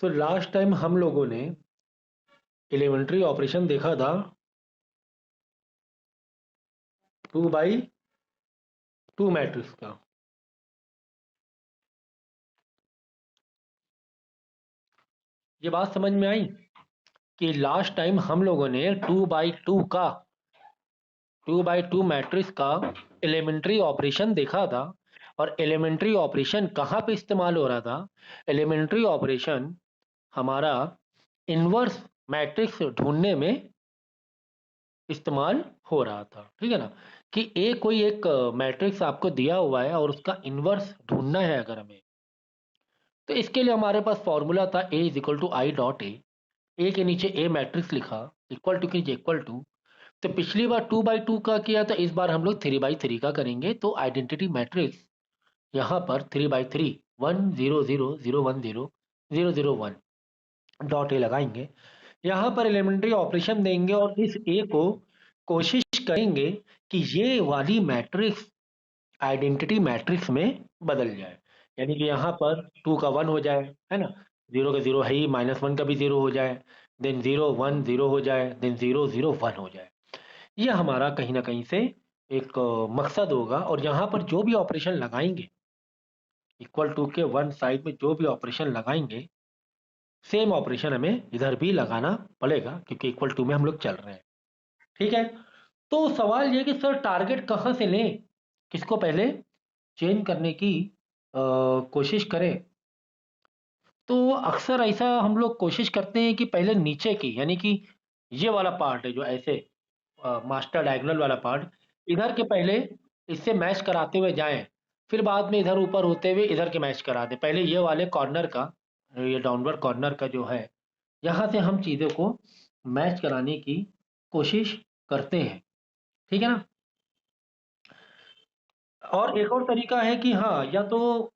So last time हम लोगों ने एलिमेंट्री ऑपरेशन देखा था 2x2 मैट्रिक्स का। ये बात समझ में आई कि लास्ट टाइम हम लोगों ने 2x2 मैट्रिक्स का एलिमेंट्री ऑपरेशन देखा था। और एलिमेंट्री ऑपरेशन कहाँ पे इस्तेमाल हो रहा था? एलिमेंट्री ऑपरेशन हमारा इनवर्स मैट्रिक्स ढूंढने में इस्तेमाल हो रहा था। ठीक है ना? कि कोई एक मैट्रिक्स आपको दिया हुआ है और उसका इनवर्स ढूंढना है अगर हमें, तो इसके लिए हमारे पास फॉर्मूला था A is equal to I dot A के नीचे ए मैट्रिक्स लिखा, इक्वल टू के नीचे इक्वल टू। तो पिछली बार 2x2 का किया था, इस बार हम लोग 3x3 का करेंगे। तो आइडेंटिटी मैट्रिक्स यहाँ पर 3x3 1 0 0 0 1 0 डॉट ए लगाएंगे। यहाँ पर एलिमेंट्री ऑपरेशन देंगे और इस ए को कोशिश करेंगे कि ये वाली मैट्रिक्स आइडेंटिटी मैट्रिक्स में बदल जाए। यानी कि यहाँ पर 2 का 1 हो जाए, है ना? 0 का 0 है ही, -1 का भी 0 हो जाए, देन 0 1 0 हो जाए, देन 0 0 1 हो जाए। ये हमारा कहीं ना कहीं से एक मकसद होगा। और यहाँ पर जो भी ऑपरेशन लगाएंगे, इक्वल टू के वन साइड में जो भी ऑपरेशन लगाएंगे, सेम ऑपरेशन हमें इधर भी लगाना पड़ेगा क्योंकि इक्वल टू में हम लोग चल रहे हैं। ठीक है? तो सवाल ये कि सर टारगेट कहाँ से लें, किसको पहले चेंज करने की कोशिश करें? तो अक्सर ऐसा हम लोग कोशिश करते हैं कि पहले नीचे की, यानी कि ये वाला पार्ट है जो ऐसे मास्टर डायगोनल वाला पार्ट, इधर के पहले इससे मैच कराते हुए जाएं, फिर बाद में इधर ऊपर होते हुए इधर के मैच करा दें। पहले ये वाले कॉर्नर का, ये डाउनवर्ड कॉर्नर का जो है, यहाँ से हम चीज़ों को मैच कराने की कोशिश करते हैं। ठीक है ना? और एक और तरीका है कि हाँ, या तो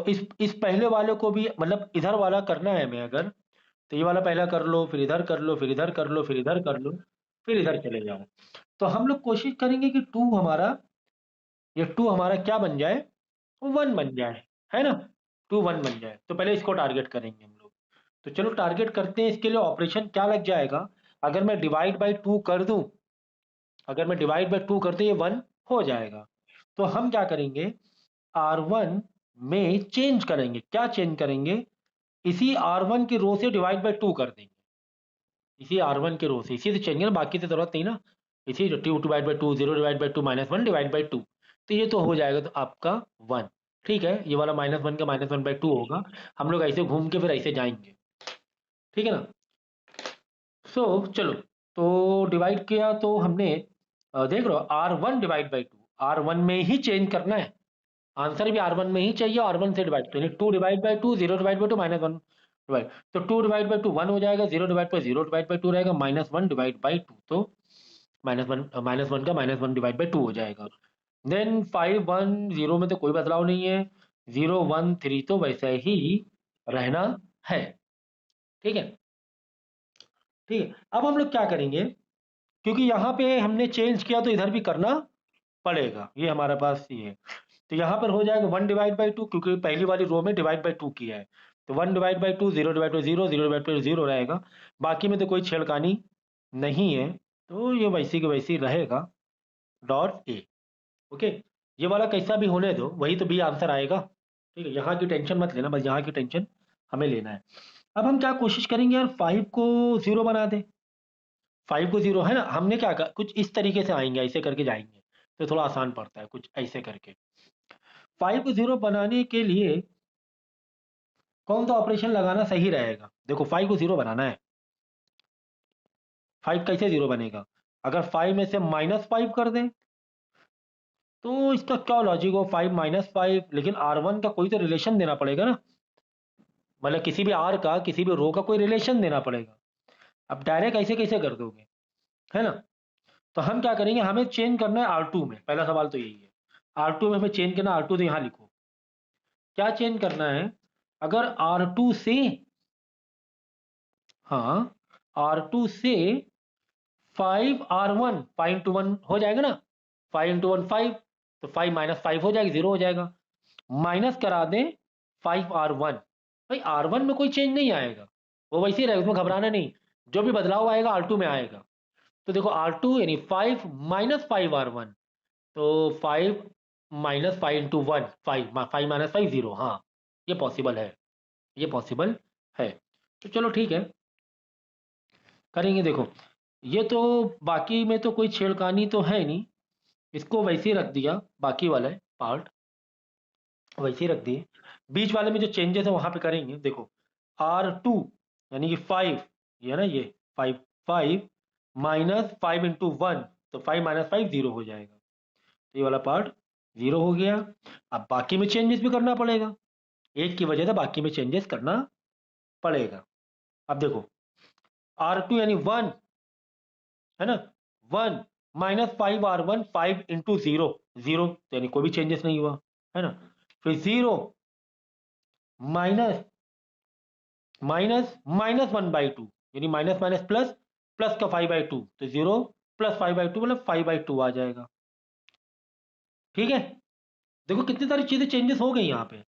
इस पहले वाले को भी, मतलब इधर वाला करना है हमें अगर, तो ये वाला पहला कर लो, फिर इधर कर लो, फिर इधर कर लो, फिर इधर कर लो, फिर इधर चले जाओ। तो हम लोग कोशिश करेंगे कि ये टू हमारा क्या बन जाए, 1 बन जाए, है ना? 2 1 बन जाए। तो पहले इसको टारगेट करेंगे हम लोग। तो चलो टारगेट करते हैं। इसके लिए ऑपरेशन क्या लग जाएगा? अगर मैं डिवाइड बाई टू कर दूं, अगर मैं डिवाइड बाई टू करते ये 1 हो जाएगा। तो हम क्या करेंगे, R1 में चेंज करेंगे। क्या चेंज करेंगे? इसी R1 की रो से डिवाइड बाई टू कर देंगे। इसी R1 के रो से इसी से चेंज करना, बाकी से जरूरत नहीं ना। इसी 2 divide by two, 0 divide by two, -1 divide by two. तो ये तो हो जाएगा, तो आपका 1। ठीक है? ये वाला -1 का -1/2 होगा। हम लोग ऐसे घूम के फिर ऐसे जाएंगे। ठीक है ना? चलो, तो डिवाइड किया तो हमने, देख रहे हो, R1 divide by two, R1 में ही चेंज करना है। आंसर भी R1 में ही चाहिए, R1 से डिवाइड, तो 2 divide by two, 0 divide by two, -1 divide. तो 2 डिवाइड बाई टू 1 हो जाएगा, 0 divide by 0 divide by two रहेगा, -1 डिवाइड बाई टू। तो -1 का -1 डिवाइड बाई टू हो जाएगा। देन 5 1 0 में तो कोई बदलाव नहीं है, 0 1 3 तो वैसे ही रहना है। ठीक है? ठीक है, अब हम लोग क्या करेंगे, क्योंकि यहाँ पे हमने चेंज किया तो इधर भी करना पड़ेगा। ये हमारे पास ये है। तो यहाँ पर हो जाएगा 1 डिवाइड बाई टू, क्योंकि पहली वाली रो में डिवाइड बाई टू किया है। तो 1 divide by two, 0 divide by 0, 0 divide by 0 रहेगा। बाकी में तो कोई छेड़खानी नहीं है, तो ये वैसी की वैसी रहेगा, डॉट ए। ओके? ये वाला कैसा भी होने दो, वही तो बी आंसर आएगा। ठीक है? यहाँ की टेंशन मत लेना, बस यहाँ की टेंशन हमें लेना है। अब हम क्या कोशिश करेंगे यार, 5 को 0 बना दें। 5 को 0, है ना? हमने क्या कर, कुछ इस तरीके से आएंगे, ऐसे करके जाएंगे, तो थोड़ा आसान पड़ता है, कुछ ऐसे करके। 5 को 0 बनाने के लिए कौन सा ऑपरेशन लगाना सही रहेगा? देखो, 5 को 0 बनाना है। 5 कैसे 0 बनेगा? अगर 5 में से -5 कर दें, तो इसका क्या लॉजिक हो, 5 -5, लेकिन R1 का कोई तो रिलेशन देना पड़ेगा ना। मतलब किसी भी R का, किसी भी रो का कोई रिलेशन देना पड़ेगा। अब डायरेक्ट ऐसे कैसे कर दोगे, है ना? तो हम क्या करेंगे, हमें चेंज करना है R2 में। पहला सवाल तो यही है, R2 में हमें चेंज करना। R2 तो यहाँ लिखो, क्या चेंज करना है? अगर R2 से, हाँ, R2 से 5R1, 5 इंटू 1 हो जाएगा ना, 5 इंटू 1 5, तो 5 -5 हो जाएगा, 0 हो जाएगा। माइनस करा दें 5R1, भाई R1 में कोई चेंज नहीं आएगा, वो वैसे ही रहेगा, उसमें घबराना नहीं, जो भी बदलाव आएगा R2 में आएगा। तो देखो R2 यानी 5 माइनस 5R1, तो 5 माइनस 5 इंटू 1, 5 माइनस 5 0, हाँ ये पॉसिबल है, ये पॉसिबल है। तो चलो ठीक है, करेंगे। देखो ये तो बाकी में तो कोई छेड़खानी तो है नहीं, इसको वैसे ही रख दिया, बाकी वाला पार्ट वैसे ही रख दिए। बीच वाले में जो चेंजेस है वहां पे करेंगे। देखो R2 यानी कि 5, ये है ना, ये 5, 5 माइनस 5 इंटू 1, तो 5 माइनस 5 0 हो जाएगा, तो ये वाला पार्ट 0 हो गया। अब बाकी में चेंजेस भी करना पड़ेगा, एक की वजह से बाकी में चेंजेस करना पड़ेगा। अब देखो R2 यानी 1, है ना, 1 माइनस 5R1, 5 इंटू 0, 0 तो यानी कोई भी चेंजेस नहीं हुआ, है ना। फिर 0 माइनस माइनस माइनस 1/2, यानी माइनस माइनस प्लस, प्लस का 5/2, तो 0 प्लस 5/2 मतलब 5/2 आ जाएगा। ठीक है, देखो कितनी सारी चीजें चेंजेस हो गई यहाँ पे।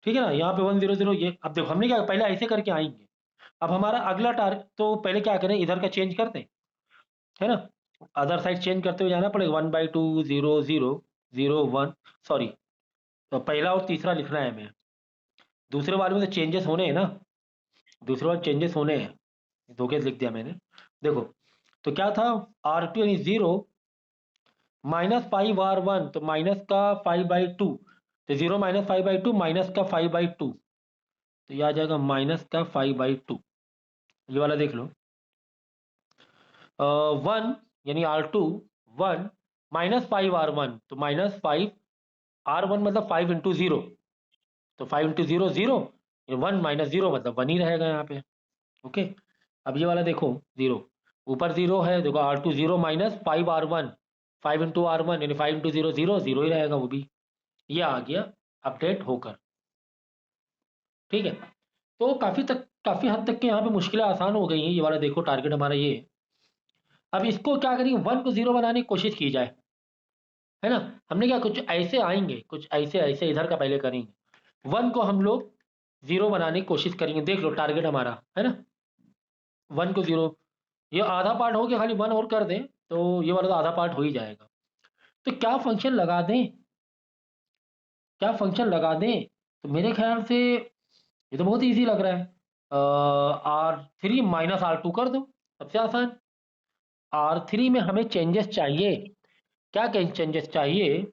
ठीक है ना, यहाँ पे 100, ये अब देखो हमने क्या पहले ऐसे करके आएंगे। अब हमारा अगला टारगेट, तो पहले क्या करें, इधर का चेंज करते हैं, है ना, अदर साइड चेंज करते हुए जाना पड़ेगा। 1/2 0 0 0 1, सॉरी, तो पहला और तीसरा लिखना है हमें, दूसरे वाले में तो चेंजेस होने हैं ना, दूसरे वाले चेंजेस होने हैं, धोखे से लिख दिया मैंने। देखो तो क्या था, R2 यानी 0 माइनस 5R1, तो माइनस का 5/2, तो 0 माइनस 5/2 माइनस का 5/2, तो ये आ जाएगा माइनस का 5/2, ये वाला देख लो। 1 यानी R2 1 माइनस 5R1, तो माइनस 5R1 मतलब 5 इंटू 0, तो 5 इंटू 0 0, 1 माइनस 0 मतलब 1 ही रहेगा यहाँ पे। ओके, अब ये वाला देखो 0, ऊपर 0 है, देखो R2 0 minus 5R1, 5 into R1 यानी 5 इंटू 0 0, 0 ही रहेगा वो भी। ये आ गया अपडेट होकर। ठीक है, तो काफी हद तक के यहाँ पे मुश्किलें आसान हो गई हैं। ये वाला देखो टारगेट हमारा ये है। अब इसको क्या करेंगे, 1 को 0 बनाने की कोशिश की जाए, है ना। हमने क्या, कुछ ऐसे आएंगे, कुछ ऐसे ऐसे इधर का पहले करेंगे, 1 को हम लोग 0 बनाने की कोशिश करेंगे। देख लो टारगेट हमारा, है ना, 1 को 0, ये आधा पार्ट हो गया, खाली 1 और कर दें तो ये वाला तो आधा पार्ट हो ही जाएगा। तो क्या फंक्शन लगा दें, क्या फंक्शन लगा दें, तो मेरे ख्याल से ये तो बहुत इजी लग रहा है। R3 माइनस R2 कर दो, सबसे आसान। R3 में हमें चेंजेस चाहिए, क्या क्या चेंजेस चाहिए,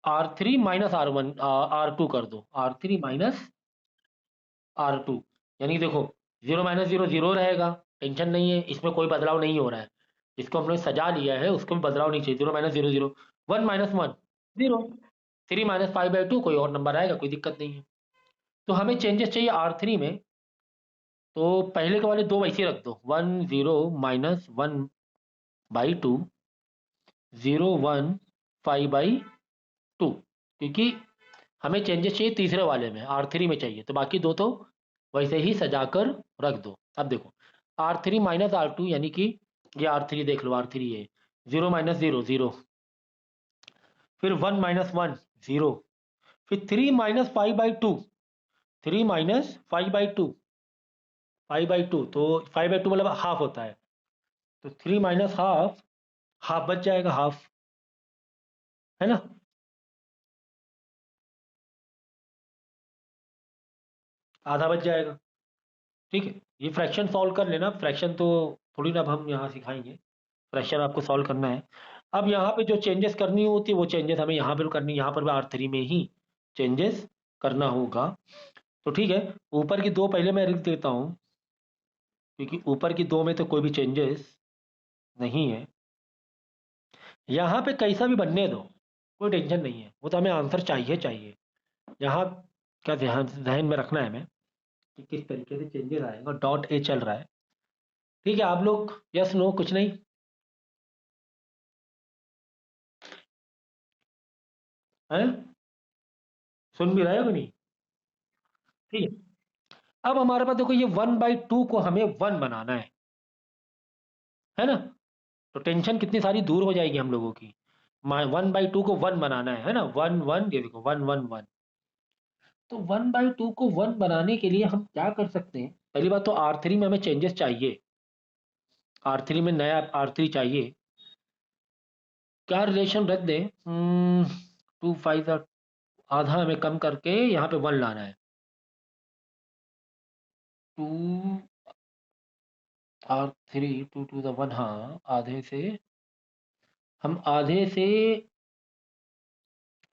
R3 माइनस R1, R2 कर दो, R3 माइनस R2, यानी देखो 0 माइनस 0 0 रहेगा, टेंशन नहीं है, इसमें कोई बदलाव नहीं हो रहा है, जिसको हमने सजा लिया है उसको भी बदलाव नहीं चाहिए। 0 माइनस 0 0, 1 माइनस 1 0, 3 माइनस 5/2 कोई और नंबर आएगा, कोई दिक्कत नहीं है। तो हमें चेंजेस चाहिए R3 में, तो पहले के वाले दो वैसे ही रख दो, 1 0 माइनस 1/2, 0 1 5/2, क्योंकि हमें चेंजेस चाहिए तीसरे वाले में, R3 में चाहिए, तो बाकी दो तो वैसे ही सजाकर रख दो। अब देखो R3 माइनस R2 यानी कि ये R3 देख लो, R3 है, 0 माइनस 0 0, फिर 1 माइनस 1 0, फिर 3 माइनस 5/2, 3 माइनस 5/2, 5/2 तो 5/2 मतलब हाफ होता है, तो 3 माइनस हाफ, हाफ बच जाएगा, हाफ, है ना। आधा बच जाएगा। ठीक है, ये फ्रैक्शन सॉल्व कर लेना, फ्रैक्शन तो थोड़ी ना अब हम यहाँ सिखाएंगे, फ्रैक्शन आपको सॉल्व करना है। अब यहाँ पे जो चेंजेस करनी होती है वो चेंजेस हमें यहाँ पर करनी, यहाँ पर भी R3 में ही चेंजेस करना होगा। तो ठीक है, ऊपर की दो पहले मैं लिख देता हूँ, क्योंकि ऊपर की दो में तो कोई भी चेंजेस नहीं है। यहाँ पे कैसा भी बनने दो, कोई टेंशन नहीं है, वो तो हमें आंसर चाहिए चाहिए। यहाँ क्या ध्यान ध्यान में रखना है हमें कि किस तरीके से चेंजेस आएगा। डॉट ए चल रहा है, ठीक है, आप लोग यस नो कुछ नहीं है, सुन भी रहे हो कि नहीं। ठीक है, अब हमारे पास देखो ये 1/2 को हमें 1 बनाना है ना, तो टेंशन कितनी सारी दूर हो जाएगी हम लोगों की। 1/2 को 1 बनाना है ना, 1 1, ये देखो 1 1 1, तो 1/2 को 1 बनाने के लिए हम क्या कर सकते हैं? पहली बात तो R3 में हमें चेंजेस चाहिए, R3 में नया R3 चाहिए। क्या रिलेशन रख दें? 2 5 आधा हमें कम करके यहाँ पे 1 लाना है। 2 R3 2 to the 1, हाँ आधे से हम आधे से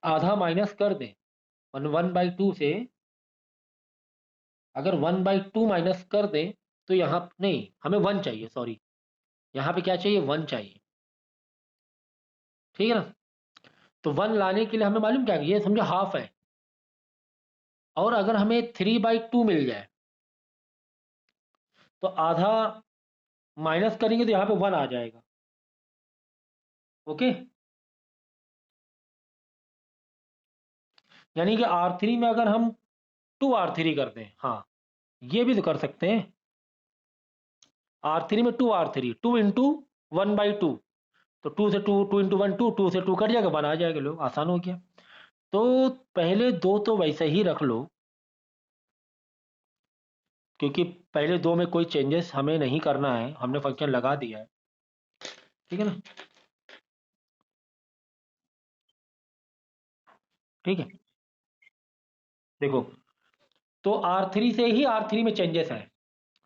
आधा माइनस कर दें। 1/2 से अगर 1/2 माइनस कर दें तो यहाँ नहीं, हमें 1 चाहिए, सॉरी यहाँ पे क्या चाहिए? 1 चाहिए, ठीक है ना। तो 1 लाने के लिए हमें मालूम क्या, ये समझो हाफ है, और अगर हमें 3/2 मिल जाए तो आधा माइनस करेंगे तो यहाँ पे 1 आ जाएगा। ओके, यानी कि R3 में अगर हम 2 R3 कर दें, हाँ ये भी तो कर सकते हैं। R3 में 2 R3 2 इंटू 1/2, तो 2 से 2 2 इंटू 1 2, 2 से 2 कट जाएगा, 1 आ जाएगा। लो आसान हो गया। तो पहले दो तो वैसे ही रख लो, क्योंकि पहले दो में कोई चेंजेस हमें नहीं करना है, हमने फंक्शन लगा दिया है, ठीक है ना। ठीक है, देखो तो R3 से ही R3 में चेंजेस है।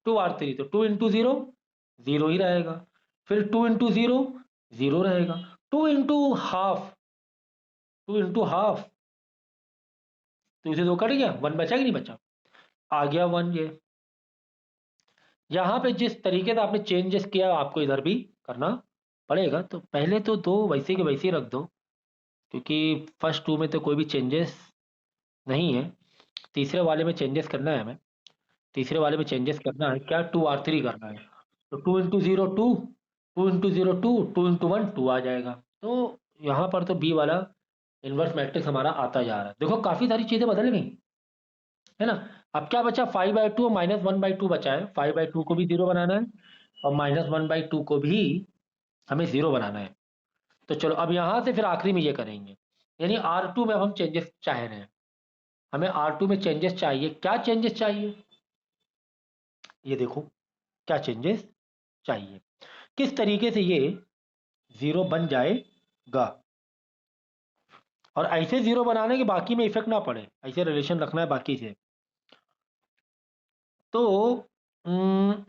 2 R3 तो 2 इंटू 0 0 ही रहेगा, फिर 2 इंटू 0 0 रहेगा, 2 इंटू हाफ 2 इंटू हाफ, तो इसे 2 कट गया, 1 बचा कि नहीं बचा? आ गया 1। ये यहाँ पे जिस तरीके से आपने चेंजेस किया आपको इधर भी करना पड़ेगा। तो पहले तो दो वैसे के वैसे ही रख दो, क्योंकि फर्स्ट टू में तो कोई भी चेंजेस नहीं है। तीसरे वाले में चेंजेस करना है हमें, तीसरे वाले में चेंजेस करना है क्या? 2 R3 करना है। तो 2 इंटू 0 2, 2 इंटू 0 2, 2 इंटू 1 2 आ जाएगा। तो यहाँ पर तो बी वाला इन्वर्स मैट्रिक्स हमारा आता जा रहा है। देखो काफी सारी चीजें बदल गई, है ना। अब क्या बचा? 5/2 माइनस 1/2 बचा है। 5/2 को भी 0 बनाना है, और -1/2 को भी हमें 0 बनाना है। तो चलो अब यहाँ से फिर आखिरी में ये करेंगे, यानी R2 में अब हम चेंजेस चाह रहे हैं। हमें R2 में चेंजेस चाहिए। क्या चेंजेस चाहिए? ये देखो क्या चेंजेस चाहिए, किस तरीके से ये 0 बन जाएगा। और ऐसे 0 बनाने के बाकी में इफेक्ट ना पड़े, ऐसे रिलेशन रखना है बाकी से। तो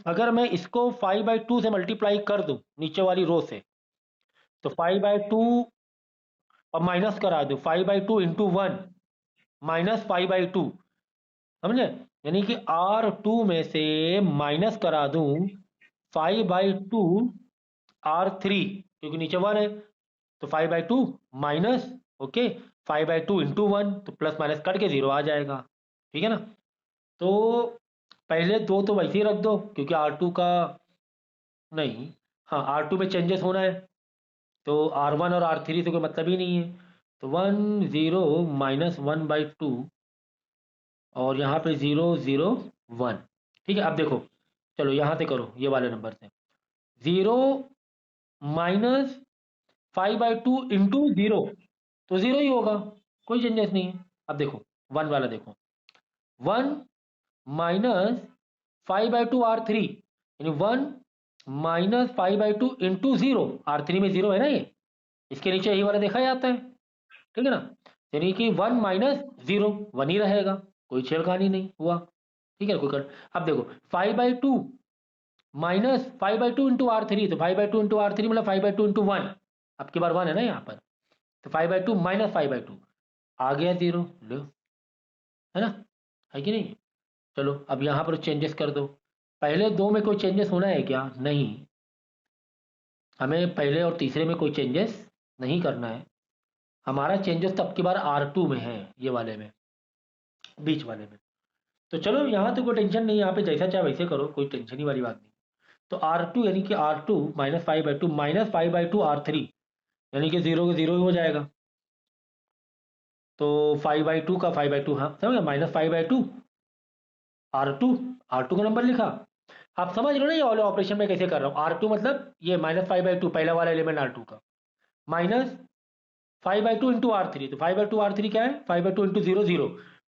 अगर मैं इसको 5/2 से मल्टीप्लाई कर दूं नीचे वाली रो से, तो 5/2 और माइनस करा दूं 5/2 इंटू 1 -5/2, समझे। यानी कि R2 में से माइनस करा दूं 5/2 R3, क्योंकि नीचे 1 है, तो 5/2 माइनस, ओके, 5/2 इंटू 1, तो प्लस माइनस कट के 0 आ जाएगा, ठीक है ना। तो पहले दो तो वैसे ही रख दो, क्योंकि R2 का नहीं, हाँ R2 में चेंजेस होना है, तो R1 और R3 से कोई मतलब ही नहीं है। तो 1 0 -1/2, और यहाँ पे 0 0 1, ठीक है। अब देखो चलो यहाँ से करो, ये वाले नंबर से 0 -5/2 इंटू 0, तो 0 ही होगा, कोई चेंजेस नहीं है। अब देखो 1 वाला देखो, 1 -5/2 R3, यानी 1 -5/2 इंटू 0, R3 में 0 है ना, ये इसके नीचे यही वाला देखा जाता है, ठीक है ना। यानी कि 1 -0 1 ही रहेगा, कोई छेड़खानी नहीं हुआ, ठीक है। कोई कर, अब देखो 5/2 -5/2 इंटू R3, तो 5/2 इंटू R3 मतलब 5/2 इंटू 1, अब की बार 1 है ना यहाँ पर, तो 5/2 -5/2 आ गया 0, लो, है ना, है कि नहीं। चलो अब यहाँ पर चेंजेस कर दो। पहले दो में कोई चेंजेस होना है क्या? नहीं, हमें पहले और तीसरे में कोई चेंजेस नहीं करना है। हमारा चेंजेस तो अब की बार R2 में है, ये वाले में, बीच वाले में। तो चलो यहाँ तो कोई टेंशन नहीं, यहाँ पे जैसा चाहे वैसे करो, कोई टेंशन ही वाली बात नहीं। तो R2 यानी कि R2 -5/2 R3, यानी कि 0 का 0 ही हो जाएगा। तो 5/2 का 5/2, हाँ समझ, -5/2 R2, R2 का नंबर लिखा। आप समझ रहे हो ना ये वाले ऑपरेशन में कैसे कर रहा हूँ। R2 मतलब ये -5/2 पहला वाला एलिमेंट R2 का, माइनस 5/2 इंटू R3, तो 5/2 R3 क्या है? 5/2 इंटू 0 0,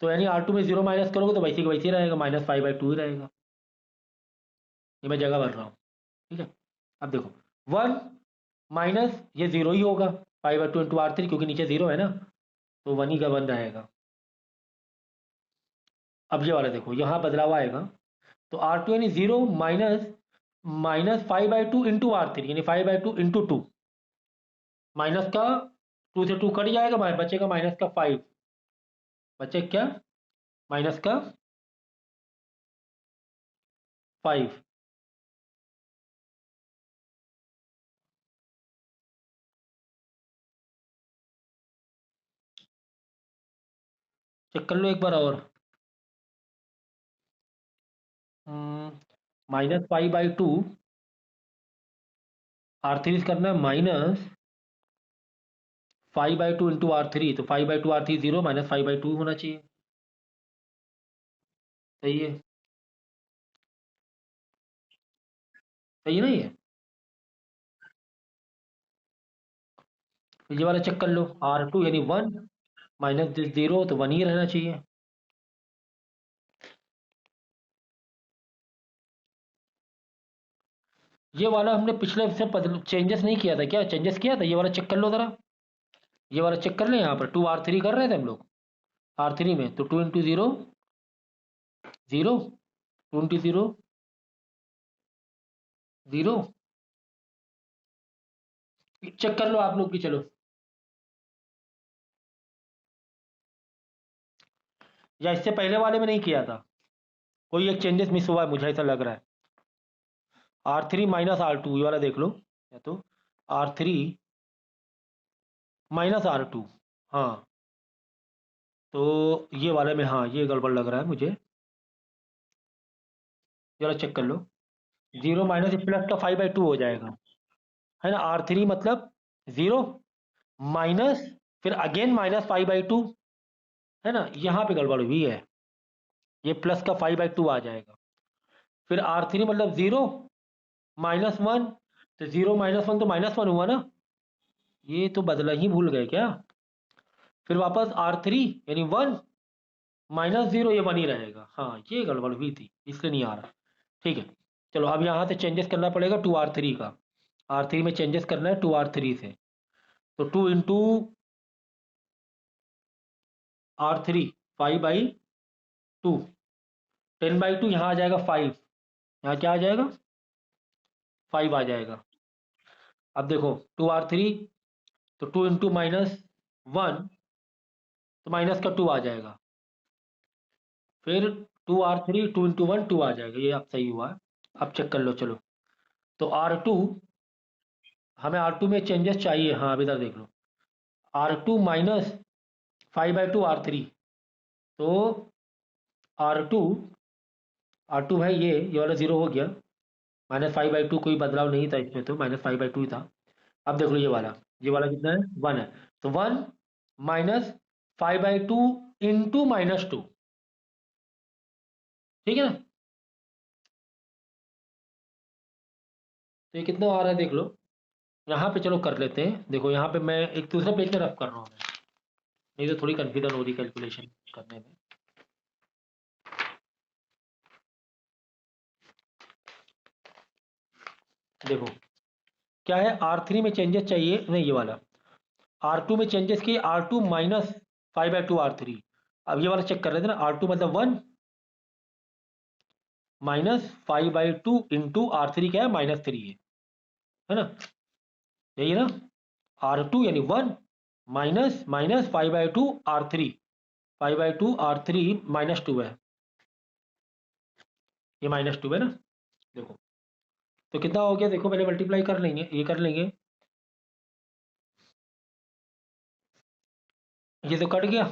तो यानी R2 में 0 माइनस करोगे तो वैसे ही वैसे ही रहेगा, -5/2 ही रहेगा। ये मैं जगह भर रहा हूँ, ठीक है। अब देखो 1 माइनस ये 0 ही होगा, 5/2 इंटू R3, क्योंकि नीचे 0 है ना, तो 1 ही का 1 रहेगा। अब ये वाला देखो यहाँ बदलाव आएगा, तो R2 यानी 0 माइनस -5/2 इंटू R3 यानी 5/2 इंटू 2, माइनस का 2 से 2 कट जाएगा, बचेगा माइनस का 5, बचे क्या, माइनस का 5। चेक कर लो एक बार और। -5/2 R3 करना है, -5/2 इंटू R3, तो 5/2 R3 0 -5/2 होना चाहिए। सही है, सही है ना ये। तो ये वाला चेक कर लो, R2 यानी 1 माइनस 0, तो 1 ही रहना चाहिए। ये वाला हमने पिछले से चेंजेस नहीं किया था क्या, चेंजेस किया था, ये वाला चेक कर लो जरा। ये वाला चेक कर लें, यहाँ पर 2R3 कर रहे थे हम लोग R3 में, तो 2 इंटू 0 0, 2 इंटू 0 0। चेक कर लो आप लोग की, चलो। या इससे पहले वाले में नहीं किया था, कोई एक चेंजेस मिस हुआ है, मुझे ऐसा लग रहा है। R3 -R2 ये वाला देख लो, या तो R3 -R2, हाँ, तो ये वाले में हाँ ये गड़बड़ लग रहा है मुझे। ये वाला चेक कर लो, 0 माइनस प्लस का 5/2 हो जाएगा, है ना। R3 मतलब 0 माइनस, फिर अगेन -5/2, है ना, यहाँ पे गड़बड़ हुई है, ये प्लस का 5/2 आ जाएगा। फिर R3 मतलब 0 -1, तो 0 -1 तो -1 हुआ ना, ये तो बदला ही भूल गए क्या। फिर वापस R3 यानी 1 -0, ये 1 ही रहेगा, हाँ ये गड़बड़ हुई थी इसलिए नहीं आ रहा। ठीक है, चलो अब यहाँ से चेंजेस करना पड़ेगा 2R3 का, R3 में चेंजेस करना है 2R3 से, तो 2 इंटू R3 5/2, 10/2 यहाँ आ जाएगा 5, यहाँ क्या आ जाएगा 5 आ जाएगा। अब देखो 2R3, तो 2 इंटू -1, तो माइनस का 2 आ जाएगा, फिर 2R3 2 इंटू 1 2 आ जाएगा, ये अब सही हुआ है। अब चेक कर लो चलो, तो R2, हमें R2 में चेंजेस चाहिए, हाँ अब इधर देख लो, R2 -5/2 R3, तो R2 R2 है ये वाला 0 हो गया, -5/2 कोई बदलाव नहीं था इसमें, तो -5/2 ही था। अब देख लो ये वाला कितना है 1 है, तो 1 -5/2 इंटू -2, ठीक है ना। तो ये कितना आ रहा है देख लो, यहाँ पे चलो कर लेते हैं, देखो यहाँ पे मैं एक दूसरे पेज पे रफ कर रहा हूँ मैं, नहीं तो थोड़ी कंफ्यूजन हो रही कैलकुलेशन करने में। देखो क्या है, R3 में चेंजेस चाहिए, नहीं ये वाला R2 में चेंजेस किए, R2 -5/2 R3। अब ये वाला चेक कर रहे थे ना, R2 मतलब 1 -5/2 इंटू R3 क्या है -3 है ना, यही है ना। R2 यानी 1 माइनस माइनस 5/2 R3, 5/2 R3 -2 है, ये -2 है ना। देखो तो कितना हो गया, देखो पहले मल्टीप्लाई कर लेंगे, ये कर लेंगे, ये तो कट गया,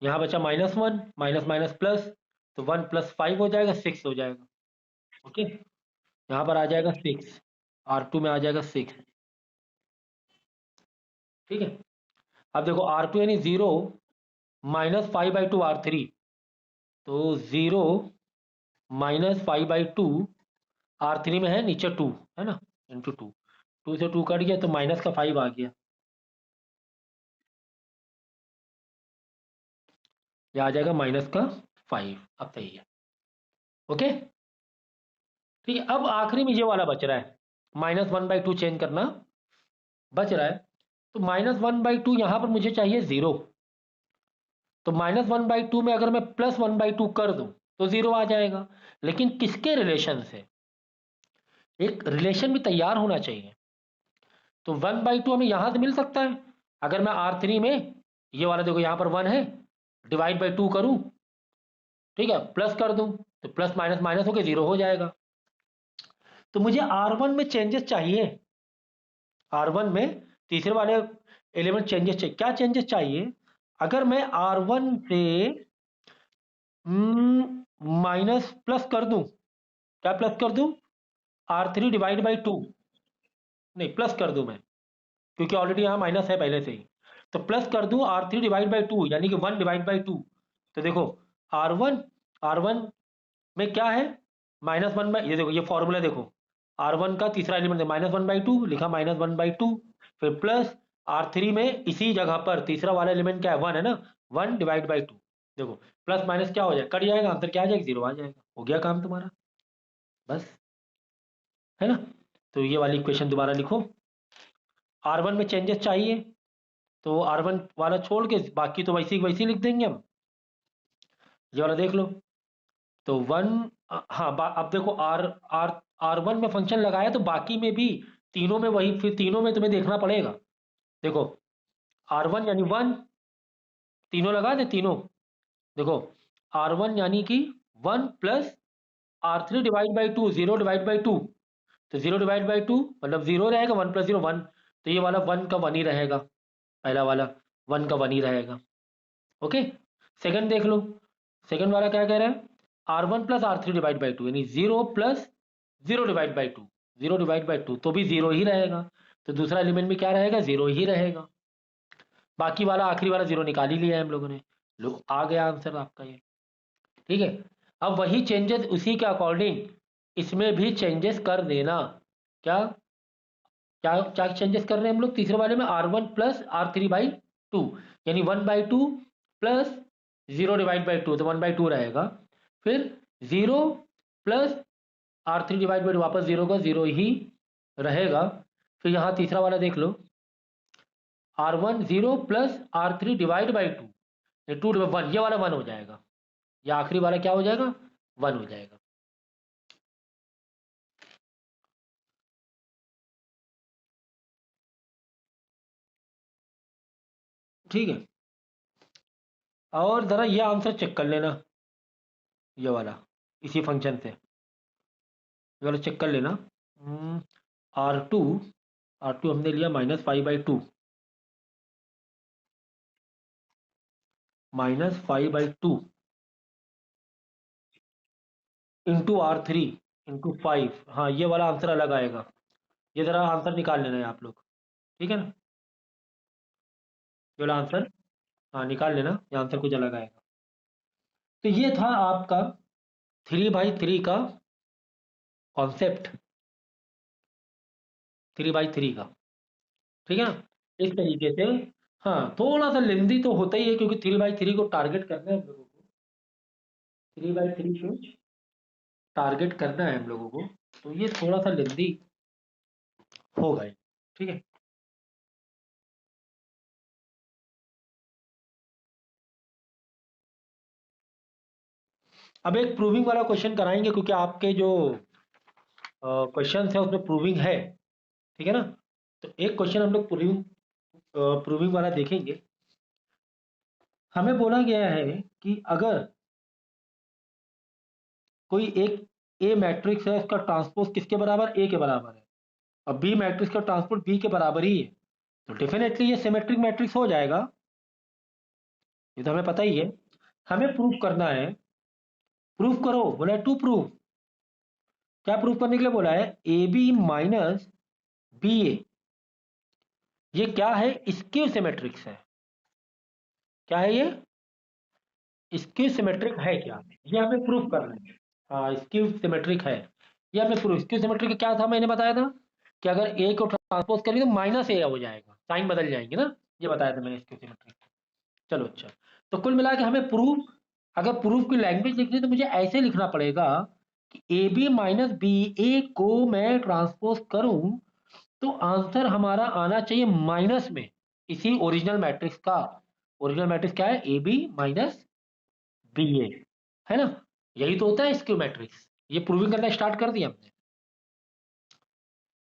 यहाँ बचा -1 माइनस माइनस प्लस, तो 1 + 5 हो जाएगा 6 हो जाएगा, ओके। यहाँ पर आ जाएगा 6, R2 में आ जाएगा 6, ठीक है। अब देखो R2 यानी 0 -5/2 R3, तो 0 -5/2 R3 में है नीचे 2, है ना, इंटू 2, 2 से 2 कट गया, तो माइनस का 5 आ गया। यह आ जाएगा माइनस का 5। अब सही है। ओके ठीक है। अब आखिरी में ये वाला बच रहा है, -1/2 चेंज करना बच रहा है। तो -1/2 यहां पर मुझे चाहिए 0। तो -1/2 में अगर मैं +1/2 कर दूं तो 0 आ जाएगा। लेकिन किसके रिलेशन से? एक रिलेशन भी तैयार होना चाहिए। तो 1/2 हमें यहां से मिल सकता है। अगर मैं R3 में ये वाला देखो यहां पर 1 है, डिवाइड बाई 2 करूं, ठीक है, प्लस कर दूं तो प्लस माइनस माइनस होकर 0 हो जाएगा। तो मुझे R1 में चेंजेस चाहिए। R1 में तीसरे वाले एलिमेंट चेंजेस चाहिए। क्या चेंजेस चाहिए? अगर मैं R1 से माइनस प्लस कर दूं, क्या प्लस कर दूं? R3 डिवाइड बाई 2, नहीं प्लस कर दूं मैं, क्योंकि ऑलरेडी यहाँ माइनस है पहले से ही। तो प्लस कर दूं R3 डिवाइड बाई 2, यानी कि 1 डिवाइड बाई 2। तो देखो R1 में क्या है, -1/, ये देखो ये फॉर्मूला देखो, R1 का तीसरा एलिमेंट है -1/2, लिखा -1/2, फिर प्लस R3 में इसी जगह पर तीसरा वाला एलिमेंट क्या है, 1 है ना, 1 डिवाइड बाई 2। देखो प्लस माइनस क्या हो जाएगा, कट जाएगा, आंसर क्या आ जाएगा, 0 आ जाएगा। हो गया काम तुम्हारा, बस, है ना। तो ये वाली इक्वेशन दोबारा लिखो। R1 में चेंजेस चाहिए, तो R1 वाला छोड़ के बाकी तो वैसे ही लिख देंगे हम। ये वाला देख लो। तो 1, हाँ अब देखो R1 में फंक्शन लगाया, तो बाकी में भी तीनों में वही, फिर तीनों में तुम्हें देखना पड़ेगा। देखो R1 यानी 1, तीनों लगा दे तीनों। देखो R1 यानी कि 1 plus R3 divide by 2, 0 divide by 2। तो 0 डिवाइड बाई 2 मतलब 0 रहेगा, 1 प्लस 0 1। तो ये वाला 1 का 1 ही रहेगा, पहला वाला 1 का 1 ही रहेगा। ओके, सेकंड देख लो। सेकंड वाला क्या कह रहा है, R1 plus R3 divide by 2, यानी 0 plus 0 divide by 2, 0 divide by 2 तो भी 0 ही रहेगा। तो दूसरा एलिमेंट भी क्या रहेगा, 0 ही रहेगा। बाकी वाला आखिरी वाला 0 निकाल ही लिया है हम लोगों ने। लो आ गया आंसर आपका ये। ठीक है, अब वही चेंजेस उसी के अकॉर्डिंग इसमें भी चेंजेस कर देना। क्या क्या क्या चेंजेस कर रहे हैं हम लोग तीसरे वाले में, R1 प्लस R3/2, यानी 1/2 प्लस 0 डिवाइड बाई 2, तो 1/2 रहेगा। फिर 0 प्लस R3 डिवाइड बाई, वापस 0 का 0 ही रहेगा। फिर यहाँ तीसरा वाला देख लो, R1 0 plus R3 divide by 2, ये 2 1, ये वाला 1 हो जाएगा। या आखिरी वाला क्या हो जाएगा, 1 हो जाएगा। ठीक है, और जरा ये आंसर चेक कर लेना, ये वाला इसी फंक्शन से ये वाला चेक कर लेना। R2 हमने लिया -5/2, -5/2 इंटू R3 इंटू 5। हाँ ये वाला आंसर अलग आएगा। ये जरा आंसर निकाल लेना है आप लोग, ठीक है ना। ये वाला आंसर हाँ निकाल लेना, ये आंसर कुछ अलग आएगा। तो ये था आपका 3/3 का कॉन्सेप्ट, 3/3 का, ठीक है ना, इस तरीके से। हाँ थोड़ा सा लेंदी तो होता ही है, क्योंकि 3/3 को टारगेट करना है हम लोगों को, 3/3 को टारगेट करना है हम लोगों को, तो ये थोड़ा सा लेंदी होगा ये, ठीक है। अब एक प्रूविंग वाला क्वेश्चन कराएंगे, क्योंकि आपके जो क्वेश्चन है उसमें प्रूविंग है, ठीक है ना। तो एक क्वेश्चन हम लोग प्रूविंग वाला देखेंगे। हमें बोला गया है कि अगर कोई एक ए मैट्रिक्स है, उसका ट्रांसपोज किसके बराबर, ए के बराबर है, और बी मैट्रिक्स का ट्रांसपोज बी के बराबर ही है, तो डेफिनेटली ये सिमेट्रिक मैट्रिक्स हो जाएगा। ये तो हमें पता ही है। हमें प्रूफ करना है, प्रूफ करो, बोला है टू प्रूफ। क्या प्रूफ करने के लिए बोला है, ए बी माइनस बी ए, ये क्या है, स्क्यू सिमेट्रिक्स है। क्या है ये, स्क्यू सिमेट्रिक है क्या, ये हमें प्रूफ करना है। हाँ स्क्यू सिमेट्रिक है, ये हमें प्रूफ। स्क्यू सिमेट्रिक क्या था, मैंने बताया था कि अगर ए को ट्रांसपोज करेंगे तो -a हो जाएगा, साइन बदल जाएंगे ना, ये बताया था मैंने स्क्यू सिमेट्रिक। चलो अच्छा, तो कुल मिला के हमें प्रूफ, अगर प्रूफ की लैंग्वेज लिखनी है तो मुझे ऐसे लिखना पड़ेगा कि ए बी माइनस बी ए को मैं ट्रांसपोज करूं तो आंसर हमारा आना चाहिए माइनस में, इसी ओरिजिनल मैट्रिक्स का। ओरिजिनल मैट्रिक्स क्या है? ए बी माइनस बी ए, है ना? यही तो होता है स्क्यू मैट्रिक्स। ये प्रूविंग करना स्टार्ट कर दिया हमने।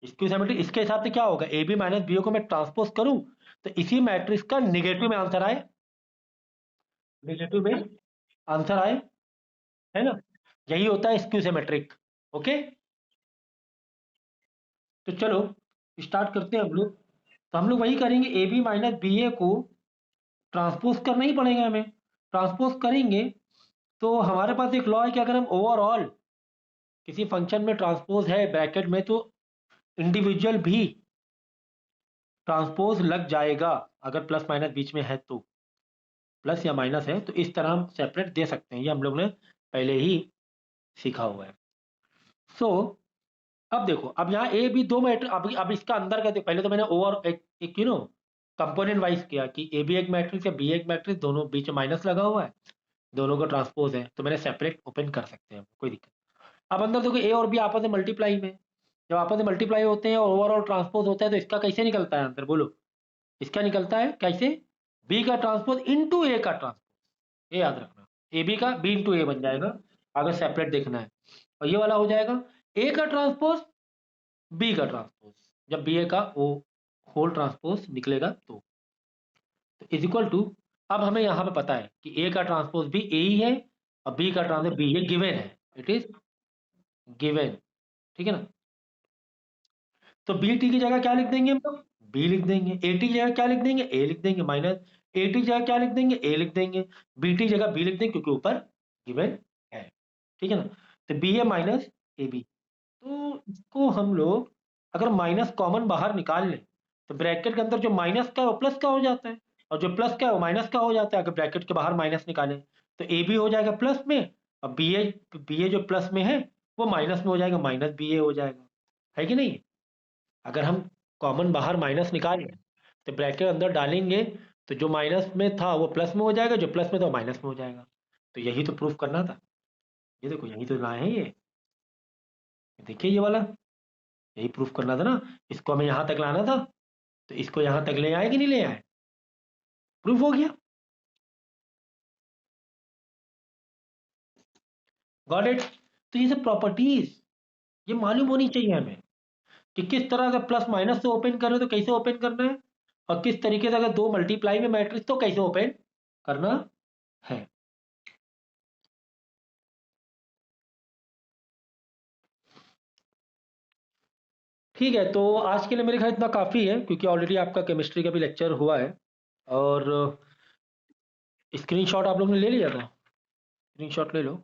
स्क्यू सिमेट्री इसके हिसाब से क्या होगा? ए बी माइनस बी ए को मैं ट्रांसपोज करूं तो इसी मैट्रिक्स का निगेटिव में आंसर आए, निगेटिव में आंसर आए, है ना? यही होता है स्क्यू सिमेट्रिक। ओके, तो चलो स्टार्ट करते हैं हम लोग। तो हम लोग वही करेंगे, ए बी माइनस बी ए को ट्रांसपोज करना ही पड़ेगा हमें। ट्रांसपोज करेंगे तो हमारे पास एक लॉ है कि अगर हम ओवरऑल किसी फंक्शन में ट्रांसपोज है ब्रैकेट में तो इंडिविजुअल भी ट्रांसपोज लग जाएगा, अगर प्लस माइनस बीच में है तो, प्लस या माइनस है तो इस तरह हम सेपरेट दे सकते हैं। ये हम लोग ने पहले ही सीखा हुआ है। सो अब देखो, अब यहाँ ए बी दो मैट्रिक्स, अब इसका अंदर का पहले तो मैंने ओवर एक कंपोनेंट वाइज किया कि ए बी एक मैट्रिक्स या बी एक मैट्रिक्स, दोनों बीच में माइनस लगा हुआ है, दोनों का ट्रांसपोज है, तो मैंने सेपरेट ओपन कर सकते हैं, कोई दिक्कत। अब अंदर देखो ए और बी आपस में मल्टीप्लाई में, जब आपस में मल्टीप्लाई होते हैं और ओवरऑल ट्रांसपोज होता है तो इसका कैसे निकलता है आंसर? बोलो, इसका निकलता है कैसे? बी का ट्रांसपोज इंटू ए का ट्रांसपोज। ये याद रखना, ए बी का बी इंटू ए बन जाएगा अगर सेपरेट देखना है, और ये वाला हो जाएगा ए का ट्रांसपोज बी का ट्रांसपोज, जब बी ए का वो होल ट्रांसपोज निकलेगा तो इज इक्वल टू, अब हमें यहाँ पे पता है कि ए का ट्रांसपोज भी ए ही है और बी का ट्रांसपोज बी, ये गिवन है, इट इज गिवन, ठीक है ना? तो बी टी की जगह क्या लिख देंगे हम लोग? बी लिख देंगे। ए टी की जगह क्या लिख देंगे? ए लिख देंगे, माइनस ए टी की जगह क्या लिख देंगे? ए लिख देंगे। बी टी की जगह बी लिख देंगे क्योंकि ऊपर गिवन है, ठीक है ना? तो B A minus A B, तो इसको हम लोग अगर माइनस कॉमन बाहर निकाल लें तो ब्रैकेट के अंदर जो माइनस का है वो प्लस का हो जाता है, और जो प्लस का है वो माइनस का हो जाता है। अगर ब्रैकेट के बाहर माइनस निकालें तो ए बी हो जाएगा प्लस में, और बी ए जो प्लस में है वो माइनस में हो जाएगा, माइनस बी ए हो जाएगा, है कि नहीं? अगर हम कॉमन बाहर माइनस निकालें तो ब्रैकेट अंदर डालेंगे तो जो माइनस में था वो प्लस में हो जाएगा, जो प्लस में था वो माइनस में हो जाएगा। तो यही तो प्रूफ करना था। ये देखो यही तो लाए हैं ये देखिए ये वाला, यही प्रूफ करना था ना। इसको हमें यहाँ तक लाना था तो इसको यहाँ तक ले आए कि नहीं ले आए? प्रूफ हो गया। Got it? तो ये सब प्रॉपर्टीज ये मालूम होनी चाहिए हमें कि किस तरह अगर प्लस माइनस से ओपन कर रहे हो तो कैसे ओपन करना है, और किस तरीके से अगर दो मल्टीप्लाई में मैट्रिक्स तो कैसे ओपन करना है। ठीक है, तो आज के लिए मेरे ख्याल इतना काफ़ी है क्योंकि ऑलरेडी आपका केमिस्ट्री का भी लेक्चर हुआ है। और स्क्रीनशॉट आप लोग ने ले लिया था? स्क्रीनशॉट ले लो।